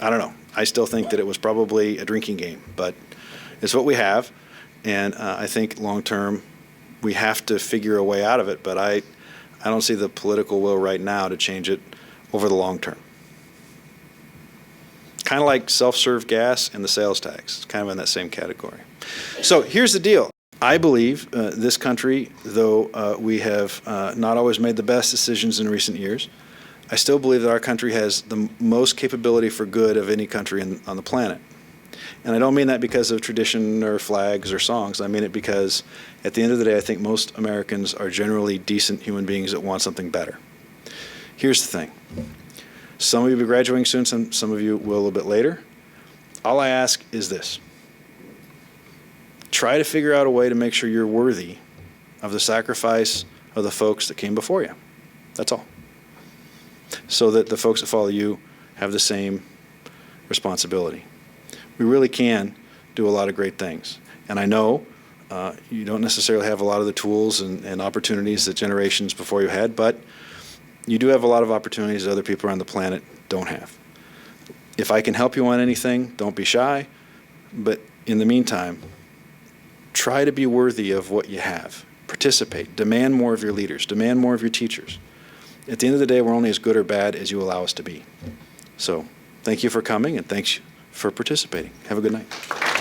I don't know. I still think that it was probably a drinking game, but it's what we have, and I think long-term we have to figure a way out of it, but I don't see the political will right now to change it over the long term. Kind of like self-serve gas and the sales tax. It's kind of in that same category. So here's the deal. I believe this country, though we have not always made the best decisions in recent years, I still believe that our country has the most capability for good of any country on the planet. And I don't mean that because of tradition or flags or songs. I mean it because at the end of the day, I think most Americans are generally decent human beings that want something better. Here's the thing. Some of you will be graduating soon, some of you will a little bit later. All I ask is this. Try to figure out a way to make sure you're worthy of the sacrifice of the folks that came before you. That's all. So that the folks that follow you have the same responsibility. We really can do a lot of great things. And I know You don't necessarily have a lot of the tools and opportunities that generations before you had, but you do have a lot of opportunities that other people around the planet don't have. If I can help you on anything, don't be shy. But in the meantime, try to be worthy of what you have. Participate. Demand more of your leaders. Demand more of your teachers. At the end of the day, we're only as good or bad as you allow us to be. So thank you for coming, and thanks for participating. Have a good night.